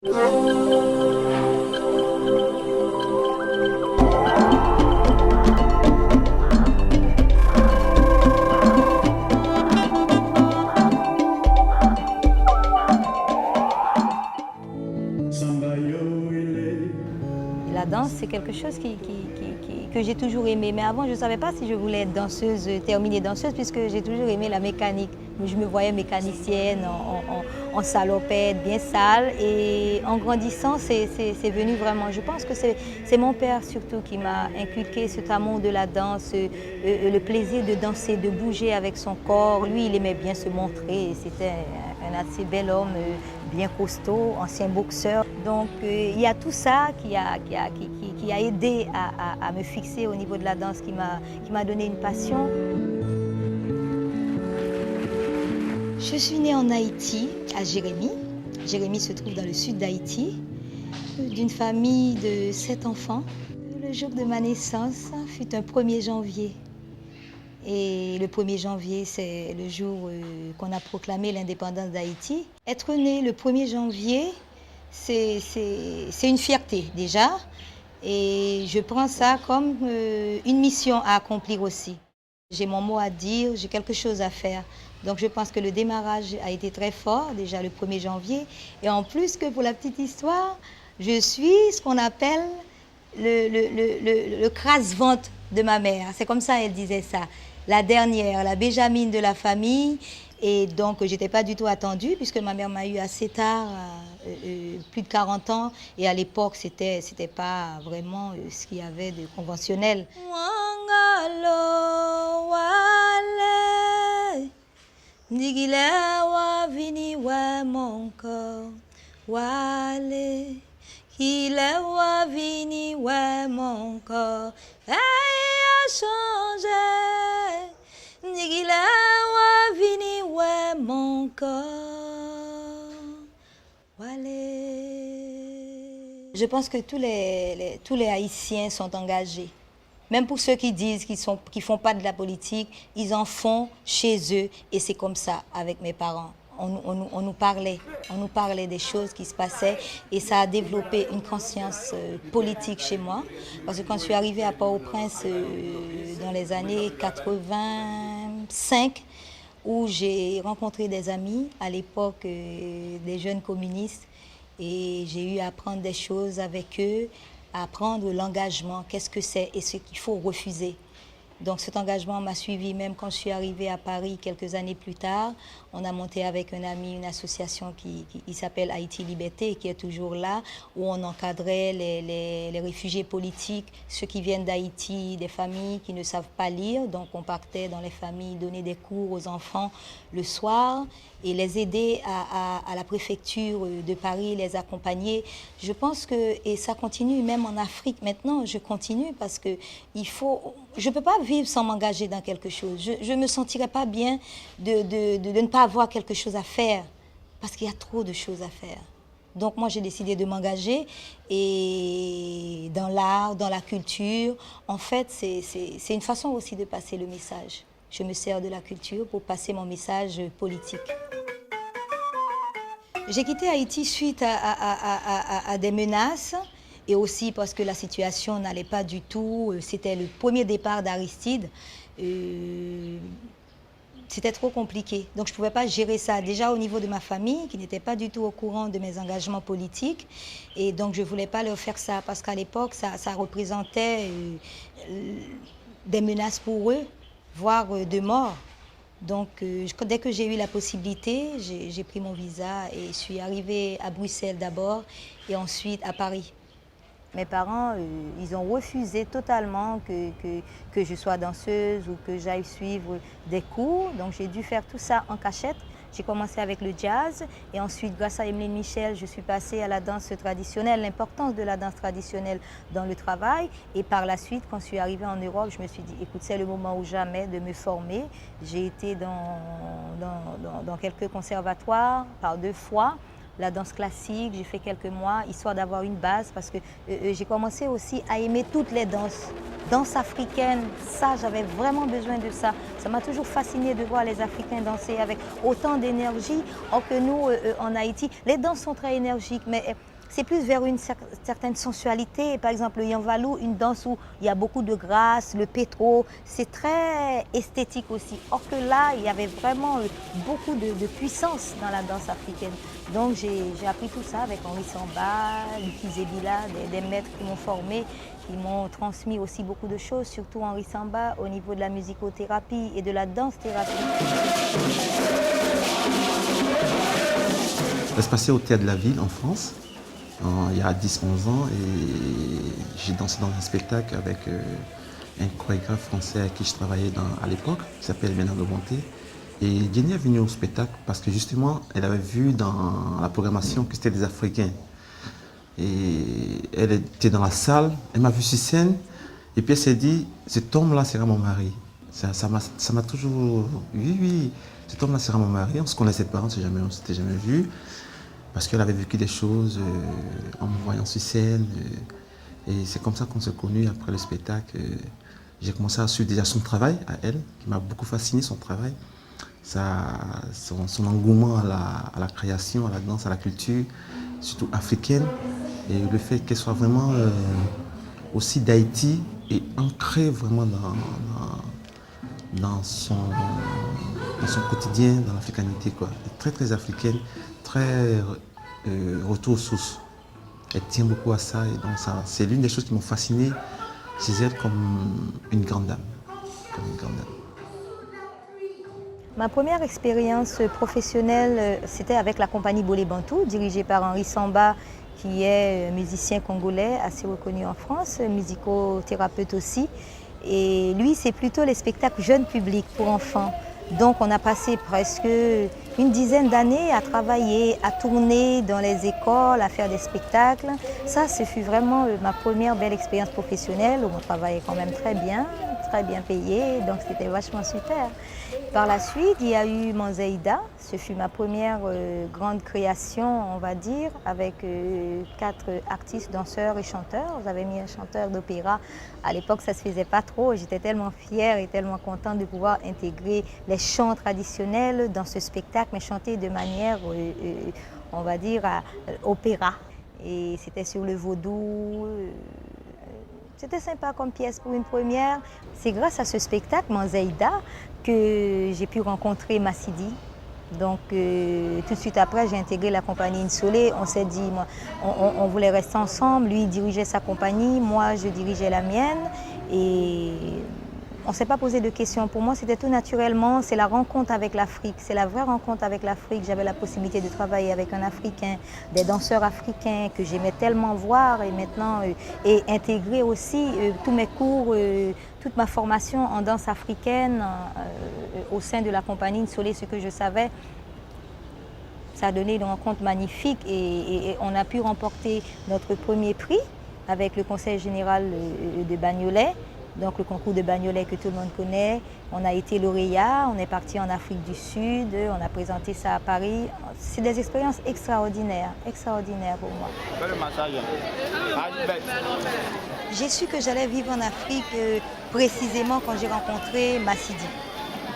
La danse, c'est quelque chose que j'ai toujours aimé. Mais avant, je ne savais pas si je voulais être danseuse, terminer danseuse, puisque j'ai toujours aimé la mécanique. Je me voyais mécanicienne, en salopette, bien sale. Et en grandissant, c'est venu vraiment. Je pense que c'est mon père surtout qui m'a inculqué cet amour de la danse, le plaisir de danser, de bouger avec son corps. Lui, il aimait bien se montrer. C'était un assez bel homme, bien costaud, ancien boxeur. Donc il y a tout ça qui a aidé à me fixer au niveau de la danse, qui m'a donné une passion. Je suis née en Haïti, à Jérémie. Jérémie se trouve dans le sud d'Haïti, d'une famille de 7 enfants. Le jour de ma naissance fut un 1er janvier. Et le 1er janvier, c'est le jour qu'on a proclamé l'indépendance d'Haïti. Être né le 1er janvier, c'est une fierté déjà. Et je prends ça comme une mission à accomplir aussi. J'ai mon mot à dire, j'ai quelque chose à faire. Donc je pense que le démarrage a été très fort, déjà le 1er janvier. Et en plus que pour la petite histoire, je suis ce qu'on appelle le crasse-ventre de ma mère. C'est comme ça elle disait ça. La dernière, la Benjamine de la famille. Et donc, je n'étais pas du tout attendue, puisque ma mère m'a eu assez tard, plus de 40 ans. Et à l'époque, c'était pas vraiment ce qu'il y avait de conventionnel. Il a vini ouais mon corps, a changé. Il a vini ouais mon corps. Je pense que tous les Haïtiens sont engagés. Même pour ceux qui disent qu'ils font pas de la politique, ils en font chez eux et c'est comme ça avec mes parents. On nous parlait des choses qui se passaient et ça a développé une conscience politique chez moi. Parce que quand je suis arrivée à Port-au-Prince dans les années 85, où j'ai rencontré des amis, à l'époque des jeunes communistes, et j'ai eu à apprendre des choses avec eux, à apprendre l'engagement, qu'est-ce que c'est et ce qu'il faut refuser. Donc cet engagement m'a suivi même quand je suis arrivée à Paris quelques années plus tard. On a monté avec un ami une association qui s'appelle Haïti Liberté, qui est toujours là, où on encadrait les réfugiés politiques, ceux qui viennent d'Haïti, des familles qui ne savent pas lire. Donc on partait dans les familles, donner des cours aux enfants le soir et les aider à la préfecture de Paris, les accompagner. Je pense que, et ça continue même en Afrique maintenant, je continue parce que je ne peux pas vivre sans m'engager dans quelque chose. Je ne me sentirais pas bien de ne pas avoir quelque chose à faire parce qu'il y a trop de choses à faire. Donc moi j'ai décidé de m'engager et dans l'art, dans la culture, en fait c'est une façon aussi de passer le message. Je me sers de la culture pour passer mon message politique. J'ai quitté Haïti suite à des menaces et aussi parce que la situation n'allait pas du tout. C'était le premier départ d'Aristide. C'était trop compliqué. Donc je ne pouvais pas gérer ça. Déjà au niveau de ma famille, qui n'était pas du tout au courant de mes engagements politiques. Et donc je ne voulais pas leur faire ça parce qu'à l'époque, ça représentait des menaces pour eux, voire de mort. Donc, dès que j'ai eu la possibilité, j'ai pris mon visa et je suis arrivée à Bruxelles d'abord et ensuite à Paris. Mes parents, ils ont refusé totalement que je sois danseuse ou que j'aille suivre des cours. Donc, j'ai dû faire tout ça en cachette. J'ai commencé avec le jazz et ensuite, grâce à Emeline Michel, je suis passée à la danse traditionnelle, l'importance de la danse traditionnelle dans le travail. Et par la suite, quand je suis arrivée en Europe, je me suis dit, écoute, c'est le moment ou jamais de me former. J'ai été dans quelques conservatoires par 2 fois. La danse classique, j'ai fait quelques mois, histoire d'avoir une base, parce que j'ai commencé aussi à aimer toutes les danses. danse africaine, ça, j'avais vraiment besoin de ça. Ça m'a toujours fasciné de voir les Africains danser avec autant d'énergie, or que nous, en Haïti, les danses sont très énergiques, mais c'est plus vers une certaine sensualité. Par exemple, le Yanvalou, une danse où il y a beaucoup de grâce, le pétro, c'est très esthétique aussi. Or que là, il y avait vraiment beaucoup de puissance dans la danse africaine. Donc j'ai appris tout ça avec Henri Samba, Lucky Zebila, des maîtres qui m'ont formé, qui m'ont transmis aussi beaucoup de choses, surtout Henri Samba au niveau de la musicothérapie et de la danse-thérapie. Ça se passait au Théâtre de la Ville en France. Il y a 10-11 ans, et j'ai dansé dans un spectacle avec un chorégraphe français avec qui je travaillais à l'époque, qui s'appelle Bernardo Bonté. Et Jenny est venue au spectacle parce que justement, elle avait vu dans la programmation que c'était des Africains. Et elle était dans la salle, elle m'a vu sur scène, et puis elle s'est dit, cet homme-là sera mon mari. Ça m'a toujours... Oui, cet homme-là sera mon mari. On ne se connaissait pas, on ne s'était jamais vu. Parce qu'elle avait vécu des choses en me voyant sur scène. Et c'est comme ça qu'on s'est connus après le spectacle. J'ai commencé à suivre déjà son travail à elle, qui m'a beaucoup fasciné, son travail. Son engouement à la création, à la danse, à la culture, surtout africaine. Et le fait qu'elle soit vraiment aussi d'Haïti et ancrée vraiment dans son quotidien, dans l'africanité, quoi. Très, très africaine, très retour aux sources. Elle tient beaucoup à ça, et donc c'est l'une des choses qui m'ont fasciné chez elle comme une grande dame. Ma première expérience professionnelle, c'était avec la compagnie Bolé Bantou, dirigée par Henri Samba, qui est musicien congolais assez reconnu en France, musicothérapeute aussi. Et lui, c'est plutôt les spectacles jeunes publics pour enfants. Donc on a passé presque une dizaine d'années à travailler, à tourner dans les écoles, à faire des spectacles. Ça, ce fut vraiment ma première belle expérience professionnelle où on travaillait quand même très bien payé, donc c'était vachement super. Par la suite, il y a eu Manzeïda. Ce fut ma première grande création, on va dire, avec 4 artistes, danseurs et chanteurs. J'avais mis un chanteur d'opéra. À l'époque, ça ne se faisait pas trop. J'étais tellement fière et tellement contente de pouvoir intégrer les chants traditionnels dans ce spectacle, mais chanter de manière, on va dire, opéra. Et c'était sur le vaudou. C'était sympa comme pièce pour une première. C'est grâce à ce spectacle, Manzeïda, que j'ai pu rencontrer Massidi. Donc tout de suite après, j'ai intégré la compagnie Insolé. On s'est dit, on voulait rester ensemble. Lui, il dirigeait sa compagnie, moi, je dirigeais la mienne. Et on ne s'est pas posé de questions. Pour moi, c'était tout naturellement. C'est la rencontre avec l'Afrique. C'est la vraie rencontre avec l'Afrique. J'avais la possibilité de travailler avec un Africain, des danseurs africains que j'aimais tellement voir et maintenant et intégrer aussi tous mes cours, toute ma formation en danse africaine au sein de la compagnie Insolé, ce que je savais. Ça a donné une rencontre magnifique et on a pu remporter notre premier prix avec le Conseil général de Bagnolet. Donc le concours de Bagnolet que tout le monde connaît. On a été lauréat, on est parti en Afrique du Sud, on a présenté ça à Paris. C'est des expériences extraordinaires pour moi. J'ai su que j'allais vivre en Afrique précisément quand j'ai rencontré Massidi.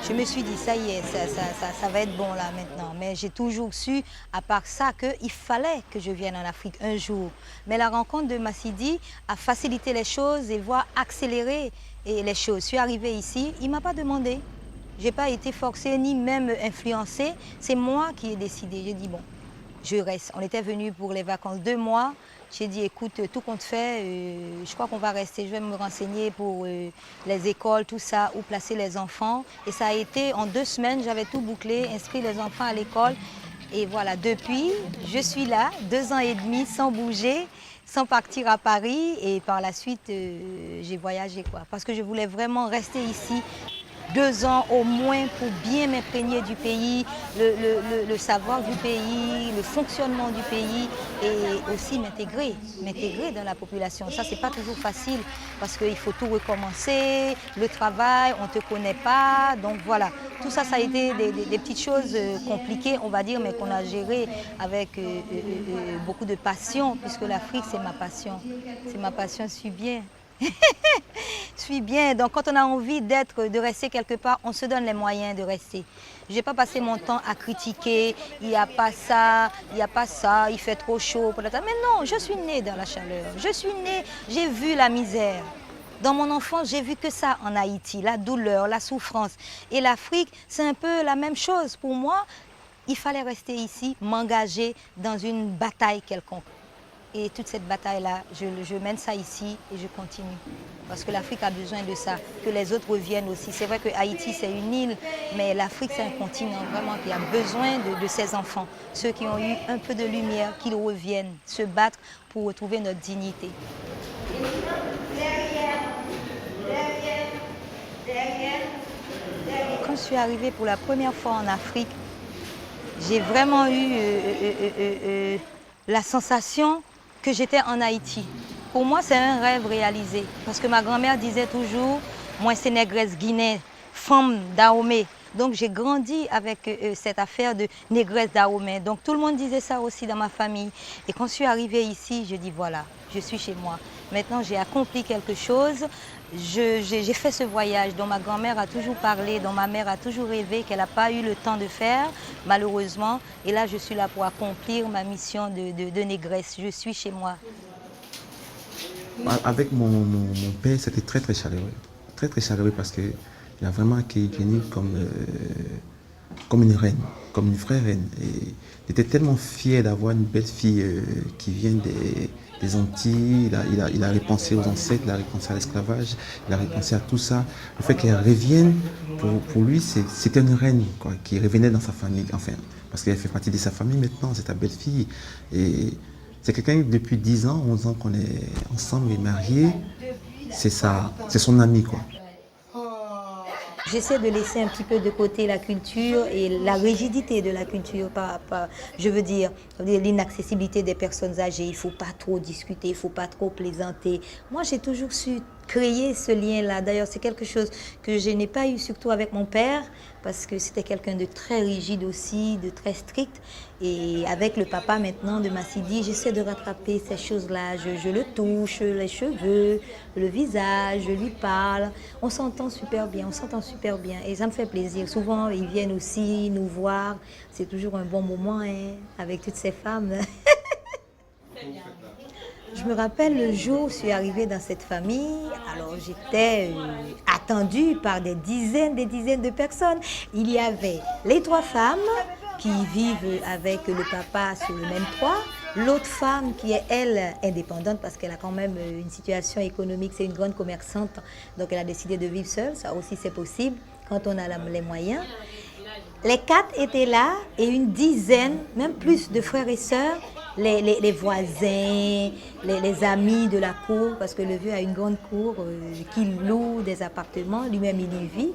Je me suis dit, ça y est, ça va être bon là maintenant. Mais j'ai toujours su, à part ça, qu'il fallait que je vienne en Afrique un jour. Mais la rencontre de Massidi a facilité les choses et voire accéléré les choses. Je suis arrivée ici, il ne m'a pas demandé. Je n'ai pas été forcée ni même influencée. C'est moi qui ai décidé. J'ai dit, bon, je reste. On était venus pour les vacances 2 mois. J'ai dit, écoute, tout compte fait, je crois qu'on va rester. Je vais me renseigner pour les écoles, tout ça, où placer les enfants. Et ça a été, en 2 semaines, j'avais tout bouclé, inscrit les enfants à l'école. Et voilà, depuis, je suis là, 2 ans et demi, sans bouger, sans partir à Paris. Et par la suite, j'ai voyagé, quoi. Parce que je voulais vraiment rester ici. 2 ans au moins pour bien m'imprégner du pays, le savoir du pays, le fonctionnement du pays et aussi m'intégrer dans la population. Ça, c'est pas toujours facile parce qu'il faut tout recommencer, le travail, on ne te connaît pas. Donc voilà, tout ça, ça a été des petites choses compliquées, on va dire, mais qu'on a gérées avec beaucoup de passion puisque l'Afrique, c'est ma passion. C'est ma passion, je suis bien. Je suis bien. Donc, quand on a envie de rester quelque part, on se donne les moyens de rester. Je n'ai pas passé mon temps à critiquer, il n'y a pas ça, il n'y a pas ça, il fait trop chaud. Mais non, je suis née dans la chaleur. Je suis née, j'ai vu la misère. Dans mon enfance, j'ai vu que ça en Haïti, la douleur, la souffrance. Et l'Afrique, c'est un peu la même chose. Pour moi, il fallait rester ici, m'engager dans une bataille quelconque. Et toute cette bataille-là, je mène ça ici et je continue. Parce que l'Afrique a besoin de ça, que les autres reviennent aussi. C'est vrai que Haïti, c'est une île, mais l'Afrique, c'est un continent vraiment qui a besoin de ses enfants. Ceux qui ont eu un peu de lumière, qu'ils reviennent se battre pour retrouver notre dignité. Quand je suis arrivée pour la première fois en Afrique, j'ai vraiment eu la sensation que j'étais en Haïti. Pour moi, c'est un rêve réalisé. Parce que ma grand-mère disait toujours, moi c'est négresse Guinée, femme Dahomey. Donc j'ai grandi avec cette affaire de négresse Dahomey. Donc tout le monde disait ça aussi dans ma famille. Et quand je suis arrivée ici, je dis voilà, je suis chez moi. Maintenant j'ai accompli quelque chose. J'ai fait ce voyage dont ma grand-mère a toujours parlé, dont ma mère a toujours rêvé, qu'elle n'a pas eu le temps de faire, malheureusement. Et là, je suis là pour accomplir ma mission de négresse. Je suis chez moi. Avec mon père, c'était très très chaleureux. Très très chaleureux parce qu'il a vraiment accueilli Jenny comme une reine, comme une vraie reine. Et il était tellement fier d'avoir une belle fille qui vient des Antilles. Il a repensé aux ancêtres, il a repensé à l'esclavage, il a repensé à tout ça. Le fait qu'elle revienne, pour lui, c'était une reine quoi, qui revenait dans sa famille, enfin, parce qu'elle fait partie de sa famille maintenant, c'est ta belle-fille. Et c'est quelqu'un depuis 10 ans, 11 ans qu'on est ensemble et mariés. C'est son ami, quoi. J'essaie de laisser un petit peu de côté la culture et la rigidité de la culture, je veux dire l'inaccessibilité des personnes âgées. Il ne faut pas trop discuter, il ne faut pas trop plaisanter. Moi, j'ai toujours su créer ce lien-là. D'ailleurs, c'est quelque chose que je n'ai pas eu surtout avec mon père, parce que c'était quelqu'un de très rigide aussi, de très strict. Et avec le papa maintenant de Massidi, j'essaie de rattraper ces choses-là. Je le touche, les cheveux, le visage, je lui parle. On s'entend super bien, on s'entend super bien. Et ça me fait plaisir. Souvent, ils viennent aussi nous voir. C'est toujours un bon moment hein, avec toutes ces femmes. Je me rappelle le jour où je suis arrivée dans cette famille, alors j'étais attendue par des dizaines de personnes. Il y avait les 3 femmes qui vivent avec le papa sur le même toit, l'autre femme qui est, elle, indépendante parce qu'elle a quand même une situation économique, c'est une grande commerçante, donc elle a décidé de vivre seule, ça aussi c'est possible quand on a les moyens. Les 4 étaient là et une dizaine, même plus de frères et sœurs, les voisins, les amis de la cour, parce que le vieux a une grande cour qu'il loue des appartements, lui-même il y vit.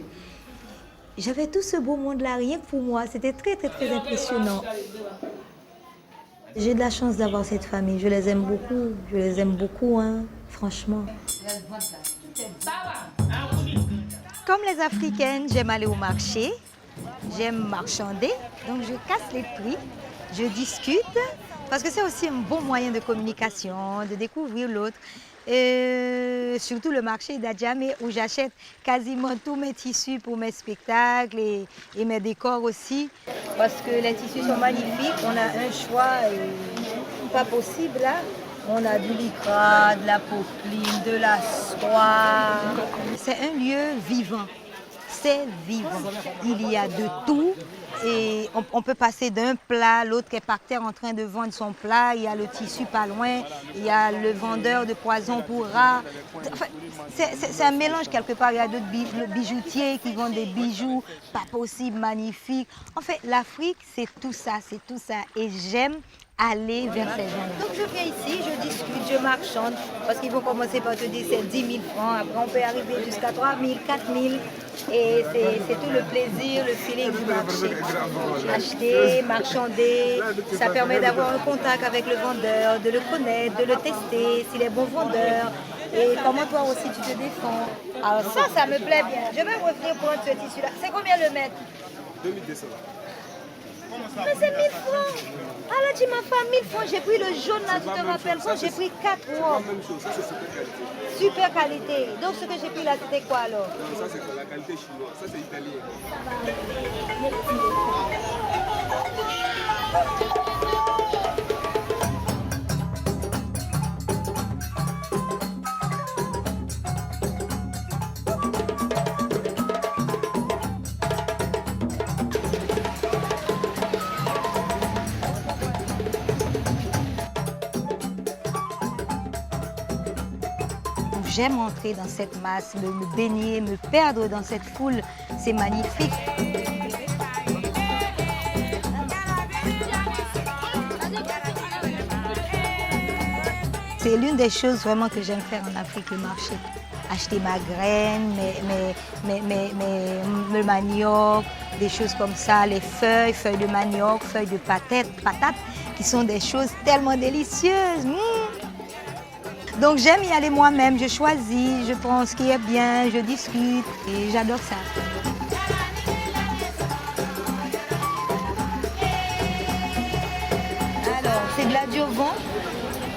J'avais tout ce beau monde-là, rien que pour moi, c'était très très très impressionnant. J'ai de la chance d'avoir cette famille, je les aime beaucoup, hein, franchement. Comme les Africaines, j'aime aller au marché, j'aime marchander, donc je casse les prix, je discute, parce que c'est aussi un bon moyen de communication, de découvrir l'autre. Surtout le marché d'Adjamé où j'achète quasiment tous mes tissus pour mes spectacles et mes décors aussi. Parce que les tissus sont magnifiques, on a un choix pas possible là. On a du lycra, de la popeline, de la soie. C'est un lieu vivant. C'est vivant. Il y a de tout et on peut passer d'un plat, l'autre qui est par terre en train de vendre son plat, il y a le tissu pas loin, il y a le vendeur de poison pour rats. Enfin, c'est un mélange quelque part, il y a d'autres bijoutiers qui vendent des bijoux pas possible, magnifiques. En fait, l'Afrique, c'est tout ça et j'aime aller vers ces gens. Donc je viens ici, je discute, je marchande, parce qu'il faut commencer par te dire c'est 10 000 francs, après on peut arriver jusqu'à 3 000, 4 000, et c'est tout le plaisir, le feeling du marché. Acheter, marchander, ça permet d'avoir un contact avec le vendeur, de le connaître, de le tester, s'il est bon vendeur, et comment toi aussi tu te défends. Alors ça me plaît bien. Je vais revenir prendre ce tissu-là. C'est combien le mètre? 2200. Mais c'est 1000 francs. Alors tu m'as fait 1000 francs, j'ai pris le jaune là, tu te rappelles quand j'ai pris 4 C'est robes. la même chose, ça c'est super qualité. Super qualité. Donc ce que j'ai pris là, c'était quoi alors? Non, ça c'est la qualité chinoise, ça c'est italien. J'aime entrer dans cette masse, me baigner, me perdre dans cette foule. C'est magnifique. C'est l'une des choses vraiment que j'aime faire en Afrique, le marché. Acheter ma graine, le manioc, des choses comme ça, les feuilles de manioc, feuilles de patates, qui sont des choses tellement délicieuses. Donc j'aime y aller moi-même, je choisis, je prends ce qui est bien, je discute et j'adore ça. Alors, c'est de la diovan,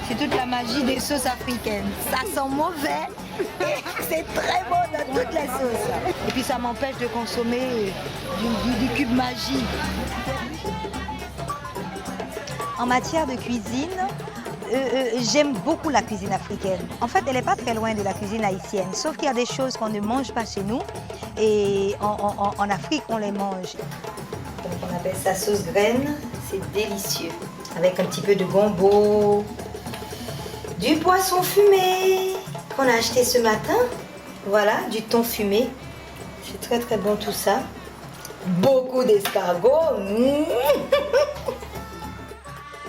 c'est toute la magie des sauces africaines. Ça sent mauvais, c'est très bon dans toutes les sauces. Et puis ça m'empêche de consommer du cube magie. En matière de cuisine, j'aime beaucoup la cuisine africaine. En fait, elle n'est pas très loin de la cuisine haïtienne, sauf qu'il y a des choses qu'on ne mange pas chez nous et en Afrique, on les mange. Donc, on appelle ça sauce graine, c'est délicieux. Avec un petit peu de gombo, du poisson fumé qu'on a acheté ce matin. Voilà, du thon fumé. C'est très très bon tout ça. Beaucoup d'escargots.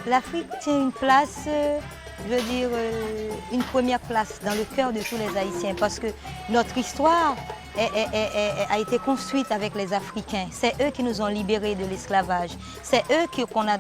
L'Afrique tient une place, je veux dire, une première place dans le cœur de tous les Haïtiens parce que notre histoire a été construite avec les Africains. C'est eux qui nous ont libérés de l'esclavage. C'est eux qu'on a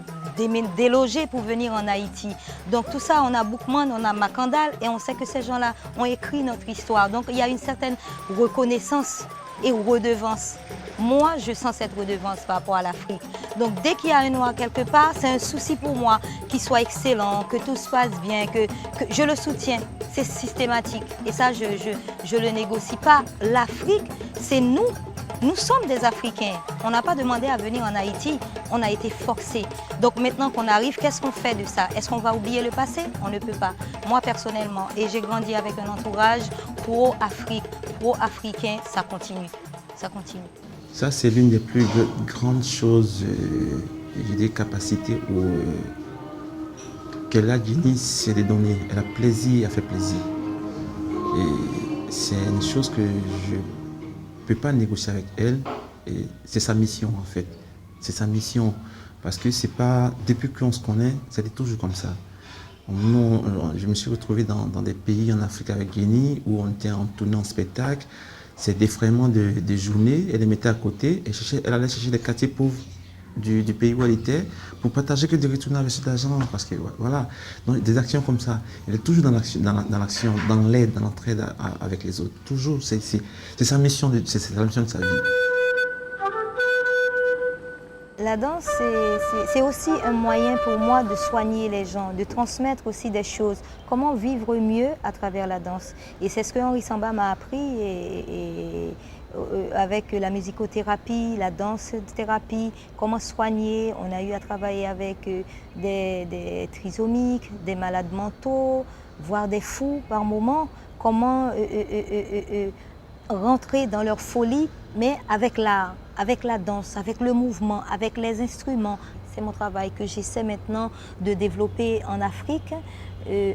délogés pour venir en Haïti. Donc tout ça, on a Boukman, on a Macandal et on sait que ces gens-là ont écrit notre histoire. Donc il y a une certaine reconnaissance et redevance. Moi, je sens cette redevance par rapport à l'Afrique. Donc, dès qu'il y a un noir quelque part, c'est un souci pour moi qu'il soit excellent, que tout se passe bien, que je le soutiens. C'est systématique. Et ça, je le négocie pas. L'Afrique, c'est nous. Nous sommes des Africains. On n'a pas demandé à venir en Haïti. On a été forcés. Donc, maintenant qu'on arrive, qu'est-ce qu'on fait de ça? Est-ce qu'on va oublier le passé? On ne peut pas. Moi, personnellement, et j'ai grandi avec un entourage pro-Afrique, pro-africain, ça continue. Ça continue. Ça, c'est l'une des plus grandes choses, des capacités qu'elle a, Guinée, c'est de donner. Elle a plaisir, elle fait plaisir. Et c'est une chose que je ne peux pas négocier avec elle. Et c'est sa mission, en fait. C'est sa mission. Parce que c'est pas, depuis qu'on se connaît, c'était toujours comme ça. Je me suis retrouvé dans des pays en Afrique avec Guinée où on était en tournée en spectacle. C'est des défraiements de journée, elle les mettait à côté et elle allait chercher les quartiers pauvres du pays où elle était pour partager que de retourner avec cet argent. Parce que voilà, donc des actions comme ça, elle est toujours dans l'action, dans l'aide, dans l'entraide avec les autres. Toujours, c'est sa mission, c'est la mission de sa vie. La danse, c'est aussi un moyen pour moi de soigner les gens, de transmettre aussi des choses. Comment vivre mieux à travers la danse. Et c'est ce que Henri Samba m'a appris avec la musicothérapie, la danse-thérapie, comment soigner. On a eu à travailler avec des trisomiques, des malades mentaux, voire des fous par moments. Comment rentrer dans leur folie, mais avec l'art, avec la danse, avec le mouvement, avec les instruments. C'est mon travail que j'essaie maintenant de développer en Afrique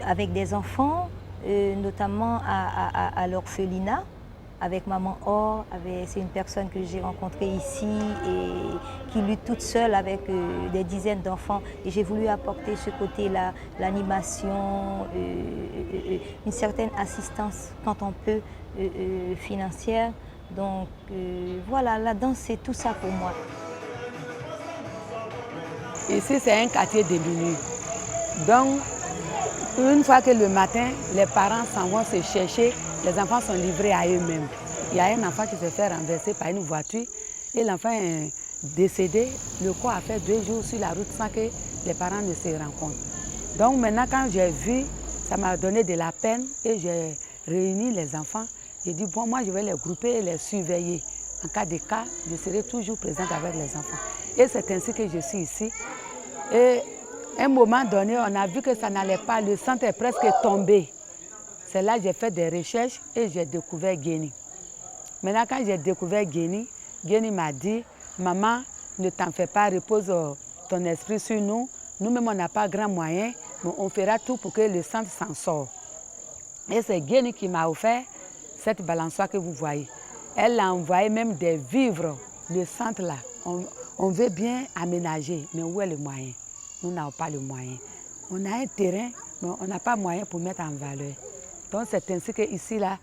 avec des enfants, notamment à l'orphelinat, avec Maman Or. C'est une personne que j'ai rencontrée ici et qui lutte toute seule avec des dizaines d'enfants. Et j'ai voulu apporter ce côté-là, l'animation, une certaine assistance quand on peut, financière. Donc voilà, la danse, c'est tout ça pour moi. Ici, c'est un quartier de minuit. Donc, une fois que le matin, les parents s'en vont se chercher, les enfants sont livrés à eux-mêmes. Il y a un enfant qui se fait renverser par une voiture et l'enfant est décédé. Le corps a fait 2 jours sur la route sans que les parents ne se rencontrent. Donc maintenant, quand j'ai vu, ça m'a donné de la peine et j'ai réuni les enfants. J'ai dit, bon, moi, je vais les grouper et les surveiller. En cas de cas, je serai toujours présente avec les enfants. Et c'est ainsi que je suis ici. Et à un moment donné, on a vu que ça n'allait pas. Le centre est presque tombé. C'est là que j'ai fait des recherches et j'ai découvert Guéni. Maintenant, quand j'ai découvert Guéni, Guéni m'a dit, maman, ne t'en fais pas, repose ton esprit sur nous. Nous-mêmes, on n'a pas grand moyen, mais on fera tout pour que le centre s'en sorte. Et c'est Guéni qui m'a offert cette balançoire que vous voyez. Elle a envoyé même des vivres. Le centre là, on veut bien aménager, mais où est le moyen? Nous n'avons pas le moyen. On a un terrain, mais on n'a pas moyen pour mettre en valeur. Donc c'est ainsi que ici là,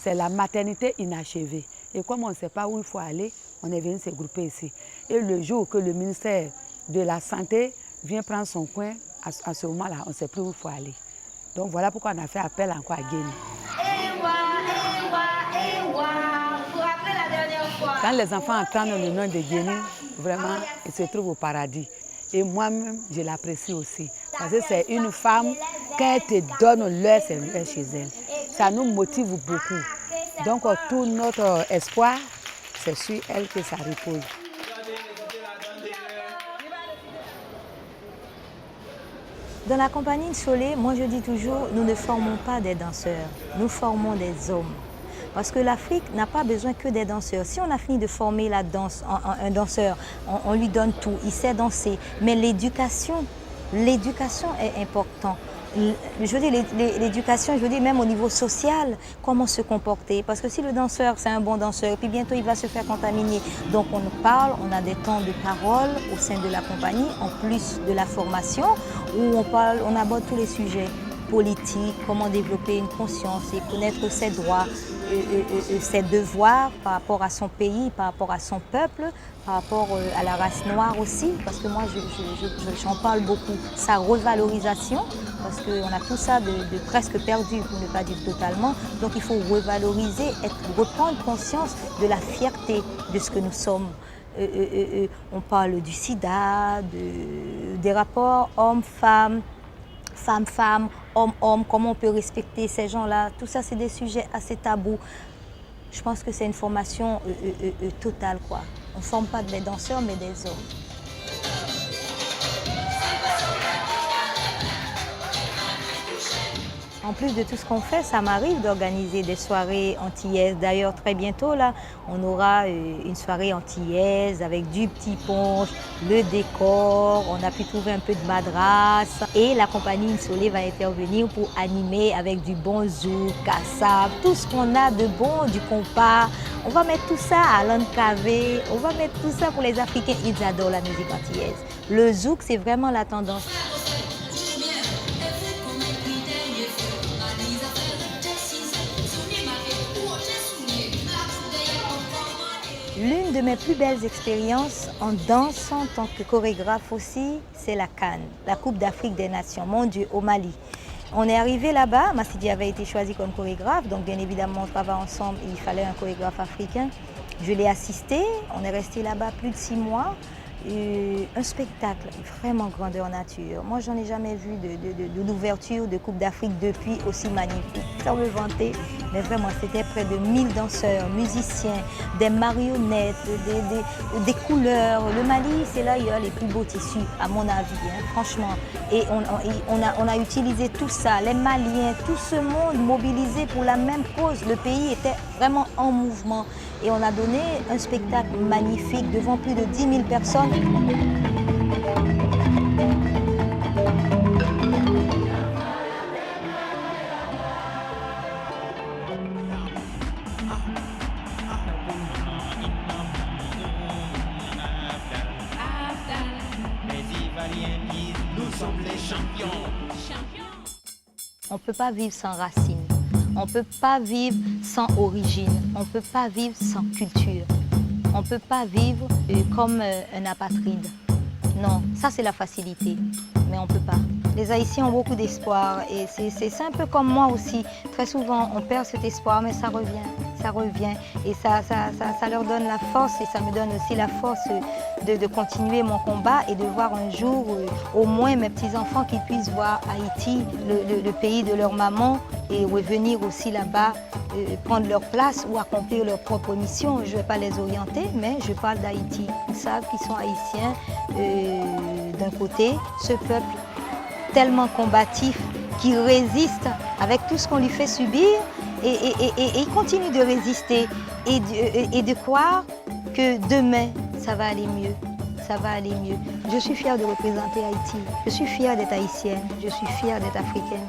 c'est la maternité inachevée. Et comme on ne sait pas où il faut aller, on est venu se grouper ici. Et le jour que le ministère de la Santé vient prendre son coin, à ce moment-là, on ne sait plus où il faut aller. Donc voilà pourquoi on a fait appel encore à Guéni. Quand les enfants entendent le nom de Guéni, vraiment, ils se trouvent au paradis. Et moi-même, je l'apprécie aussi. Parce que c'est une femme, quand elle te donne l'heure, c'est l'heure chez elle. Ça nous motive beaucoup. Donc tout notre espoir, c'est sur elle que ça repose. Dans la compagnie Nsolé, moi je dis toujours, nous ne formons pas des danseurs, nous formons des hommes. Parce que l'Afrique n'a pas besoin que des danseurs. Si on a fini de former la danse, un danseur, on lui donne tout, il sait danser. Mais l'éducation est importante. Je veux dire, l'éducation, je veux dire même au niveau social, comment se comporter. Parce que si le danseur, c'est un bon danseur, puis bientôt il va se faire contaminer. Donc on parle, on a des temps de parole au sein de la compagnie, en plus de la formation, où on aborde tous les sujets politiques, comment développer une conscience et connaître ses droits, ses devoirs par rapport à son pays, par rapport à son peuple, par rapport à la race noire aussi, parce que moi j'en parle beaucoup, sa revalorisation, parce qu'on a tout ça de presque perdu, pour ne pas dire totalement, donc il faut revaloriser, reprendre conscience de la fierté de ce que nous sommes. On parle du sida, des rapports hommes-femmes, femmes-femmes, hommes-hommes, comment on peut respecter ces gens-là. Tout ça, c'est des sujets assez tabous. Je pense que c'est une formation totale, quoi. On ne forme pas des danseurs, mais des hommes. En plus de tout ce qu'on fait, ça m'arrive d'organiser des soirées antillaises. D'ailleurs, très bientôt, là, on aura une soirée antillaise avec du petit punch, le décor. On a pu trouver un peu de madras. Et la compagnie Nsolé va intervenir pour animer avec du bon zouk, kassab, tout ce qu'on a de bon, du compas. On va mettre tout ça à l'Ankavé. On va mettre tout ça pour les Africains. Ils adorent la musique antillaise. Le zouk, c'est vraiment la tendance. L'une de mes plus belles expériences en dansant en tant que chorégraphe aussi, c'est la CAN, la Coupe d'Afrique des Nations, mon Dieu, au Mali. On est arrivé là-bas, Massidi avait été choisi comme chorégraphe, donc bien évidemment on travaille ensemble, il fallait un chorégraphe africain. Je l'ai assisté, on est resté là-bas plus de 6 mois. Un spectacle vraiment grandeur nature. Moi, j'en ai jamais vu d'ouverture de Coupe d'Afrique depuis aussi magnifique. Sans me vanter, mais vraiment, c'était près de 1000 danseurs, musiciens, des marionnettes, des couleurs. Le Mali, c'est là où il y a les plus beaux tissus, à mon avis, hein, franchement. Et on a utilisé tout ça, les Maliens, tout ce monde mobilisé pour la même cause. Le pays était vraiment en mouvement. Et on a donné un spectacle magnifique devant plus de 10 000 personnes. Nous sommes les champions. On ne peut pas vivre sans racines. On ne peut pas vivre sans origine, on ne peut pas vivre sans culture. On ne peut pas vivre comme un apatride. Non, ça c'est la facilité, mais on ne peut pas. Les Haïtiens ont beaucoup d'espoir et c'est un peu comme moi aussi. Très souvent, on perd cet espoir, mais ça revient. ça revient. Et ça leur donne la force et ça me donne aussi la force de continuer mon combat et de voir un jour au moins mes petits-enfants qui puissent voir Haïti, le pays de leur maman, et revenir aussi là-bas, prendre leur place ou accomplir leur propre mission. Je ne vais pas les orienter, mais je parle d'Haïti. Ils savent qu'ils sont haïtiens d'un côté, ce peuple tellement combatif qui résiste avec tout ce qu'on lui fait subir et il continue de résister et de croire que demain, ça va aller mieux. Ça va aller mieux. Je suis fière de représenter Haïti. Je suis fière d'être haïtienne. Je suis fière d'être africaine.